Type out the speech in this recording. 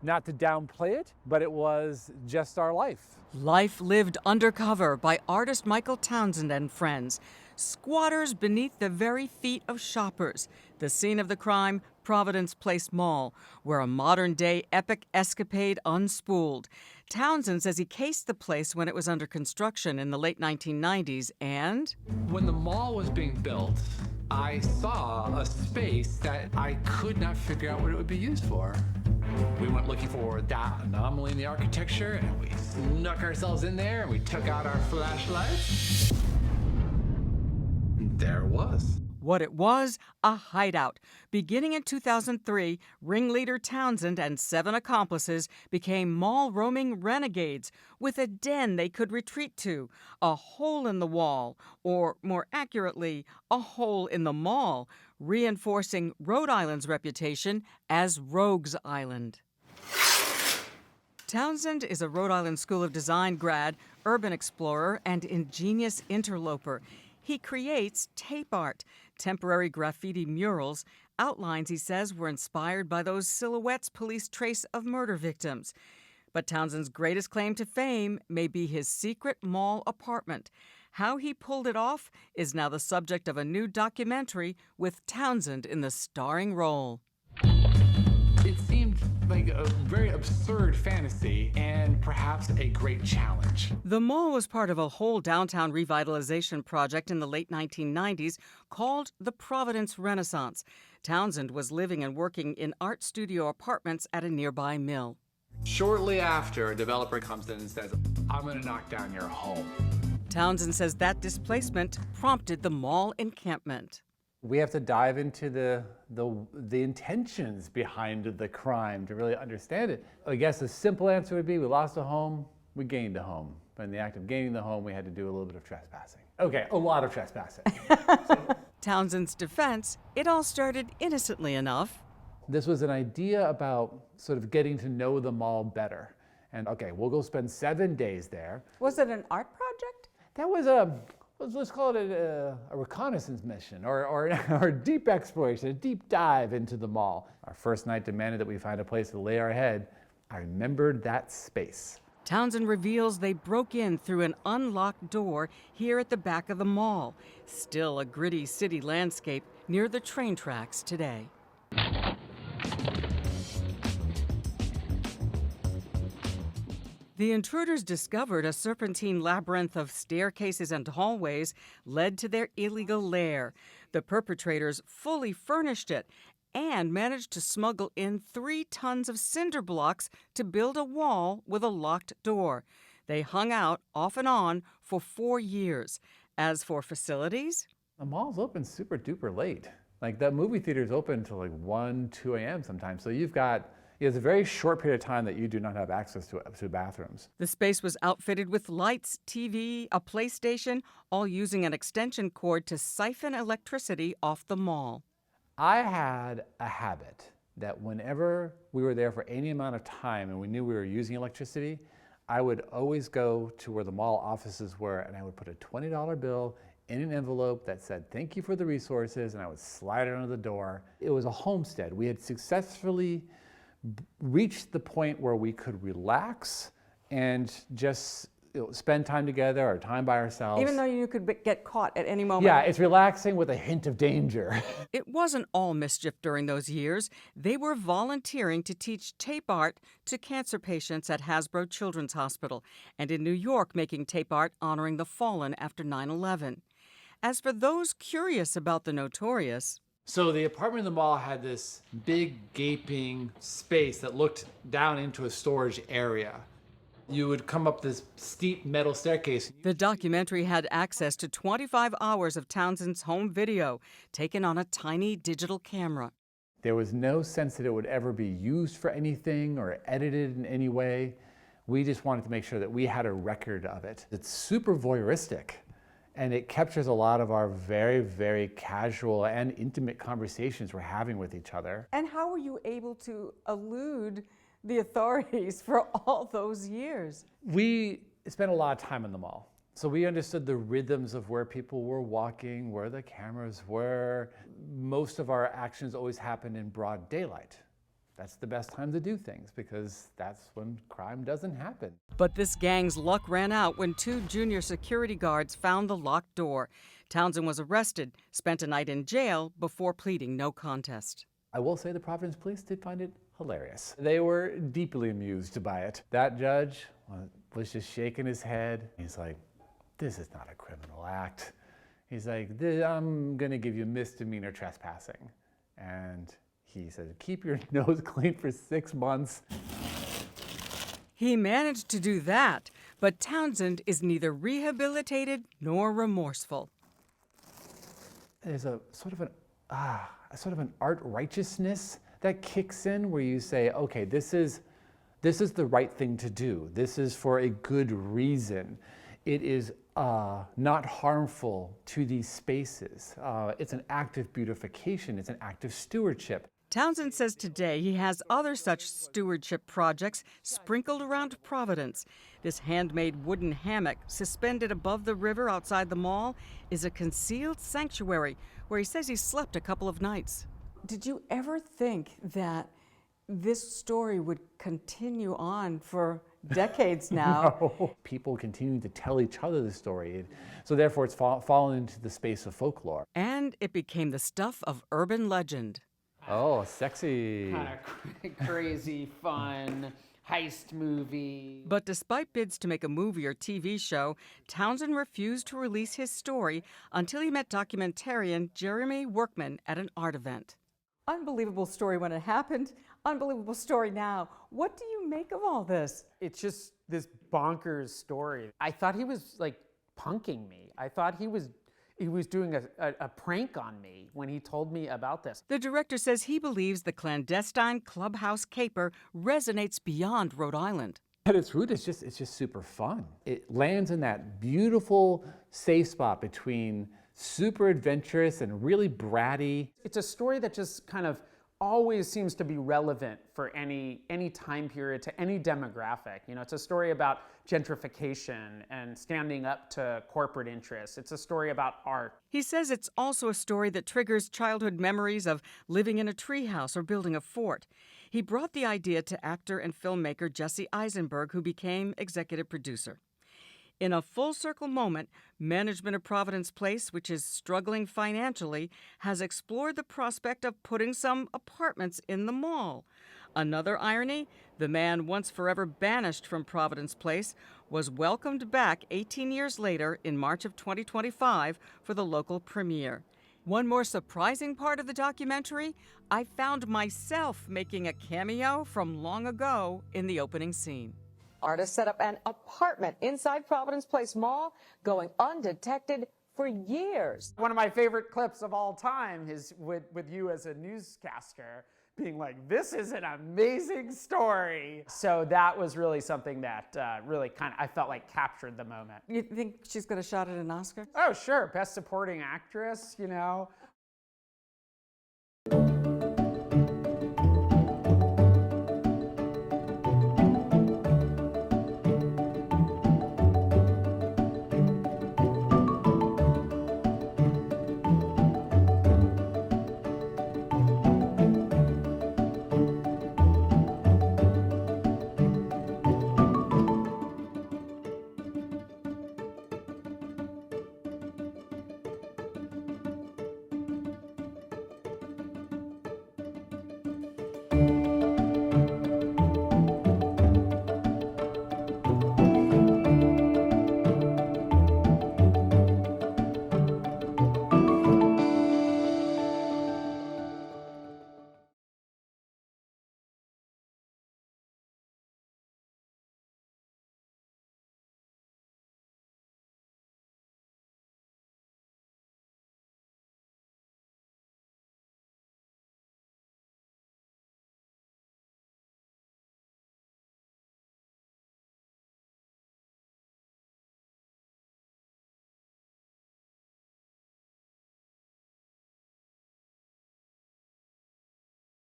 Not to downplay it, but it was just our life. Life lived undercover by artist Michael Townsend and friends. Squatters beneath the very feet of shoppers. The scene of the crime, Providence Place Mall, where a modern-day epic escapade unspooled. Townsend says he cased the place when it was under construction in the late 1990s, and when the mall was being built, I saw a space that I could not figure out what it would be used for. We went looking for that anomaly in the architecture, and we snuck ourselves in there, and we took out our flashlights. There it was. what it was, a hideout. Beginning in 2003, ringleader Townsend and 7 accomplices became mall-roaming renegades with a den they could retreat to, a hole in the wall, or more accurately, a hole in the mall, reinforcing Rhode Island's reputation as Rogues Island. Townsend is a Rhode Island School of Design grad, urban explorer, and ingenious interloper. He creates tape art, temporary graffiti murals. Outlines, he says, were inspired by those silhouettes police trace of murder victims. But Townsend's greatest claim to fame may be his secret mall apartment. How he pulled it off is now the subject of a new documentary with Townsend in the starring role. It seemed like a very absurd fantasy and perhaps a great challenge. The mall was part of a whole downtown revitalization project in the late 1990s called the Providence Renaissance. Townsend was living and working in art studio apartments at a nearby mill. Shortly after, a developer comes in and says, "I'm going to knock down your home." Townsend says that displacement prompted the mall encampment. We have to dive into the intentions behind the crime to really understand it. I guess the simple answer would be we lost a home, we gained a home. But in the act of gaining the home, we had to do a little bit of trespassing. Okay, a lot of trespassing. Townsend's defense, it all started innocently enough. This was an idea about sort of getting to know the mall better. And okay, we'll go spend 7 days there. Was it an art project? That was let's call it a reconnaissance mission or a deep exploration, a deep dive into the mall. Our first night demanded that we find a place to lay our head. I remembered that space. Townsend reveals they broke in through an unlocked door here at the back of the mall. Still a gritty city landscape near the train tracks today. The intruders discovered a serpentine labyrinth of staircases and hallways led to their illegal lair. The perpetrators fully furnished it and managed to smuggle in 3 tons of cinder blocks to build a wall with a locked door. They hung out off and on for 4 years. As for facilities, the mall's open super duper late. Like the movie theater's open until like 1, 2 a.m. sometimes. So it's a very short period of time that you do not have access to bathrooms. The space was outfitted with lights, TV, a PlayStation, all using an extension cord to siphon electricity off the mall. I had a habit that whenever we were there for any amount of time and we knew we were using electricity, I would always go to where the mall offices were and I would put a $20 bill in an envelope that said, "Thank you for the resources," and I would slide it under the door. It was a homestead. We had successfully reached the point where we could relax and just spend time together or time by ourselves. Even though you could get caught at any moment. Yeah, it's relaxing with a hint of danger. It wasn't all mischief during those years. They were volunteering to teach tape art to cancer patients at Hasbro Children's Hospital, and in New York making tape art honoring the fallen after 9/11. As for those curious about the notorious, so the apartment in the mall had this big gaping space that looked down into a storage area. You would come up this steep metal staircase. The documentary had access to 25 hours of Townsend's home video taken on a tiny digital camera. There was no sense that it would ever be used for anything or edited in any way. We just wanted to make sure that we had a record of it. It's super voyeuristic. And it captures a lot of our very, very casual and intimate conversations we're having with each other. And how were you able to elude the authorities for all those years? We spent a lot of time in the mall. So we understood the rhythms of where people were walking, where the cameras were. Most of our actions always happened in broad daylight. that's the best time to do things because that's when crime doesn't happen. But this gang's luck ran out when 2 junior security guards found the locked door. Townsend was arrested, spent a night in jail before pleading no contest. I will say the Providence police did find it hilarious. They were deeply amused by it. That judge was just shaking his head. He's like, this is not a criminal act. He's like, I'm gonna give you misdemeanor trespassing. And he said, keep your nose clean for 6 months. He managed to do that, but Townsend is neither rehabilitated nor remorseful. There's a sort of an art righteousness that kicks in where you say, okay, this is the right thing to do. This is for a good reason. It is not harmful to these spaces. It's an act of beautification. It's an act of stewardship. Townsend says today he has other such stewardship projects sprinkled around Providence. This handmade wooden hammock suspended above the river outside the mall is a concealed sanctuary where he says he slept a couple of nights. Did you ever think that this story would continue on for decades now? No. People continue to tell each other the story, so therefore it's fallen into the space of folklore. And it became the stuff of urban legend. Oh, sexy. Kind of crazy, fun heist movie. But despite bids to make a movie or TV show, Townsend refused to release his story until he met documentarian Jeremy Workman at an art event. Unbelievable story when it happened. Unbelievable story now. What do you make of all this? It's just this bonkers story. I thought he was like punking me. I thought he was doing a prank on me when he told me about this. The director says he believes the clandestine clubhouse caper resonates beyond Rhode Island. At its root, it's just super fun. It lands in that beautiful safe spot between super adventurous and really bratty. It's a story that just kind of always seems to be relevant for any time period, to any demographic. You know, it's a story about gentrification and standing up to corporate interests. It's a story about art. He says it's also a story that triggers childhood memories of living in a treehouse or building a fort. He brought the idea to actor and filmmaker Jesse Eisenberg, who became executive producer. In a full-circle moment, management of Providence Place, which is struggling financially, has explored the prospect of putting some apartments in the mall. Another irony, the man once forever banished from Providence Place was welcomed back 18 years later in March of 2025 for the local premiere. One more surprising part of the documentary, I found myself making a cameo from long ago in the opening scene. Artists set up an apartment inside Providence Place Mall, going undetected for years. One of my favorite clips of all time is with you as a newscaster being like, this is an amazing story. So that was really something that really I felt like captured the moment. You think she's got a shot at an Oscar? Oh, sure. Best Supporting Actress, you know.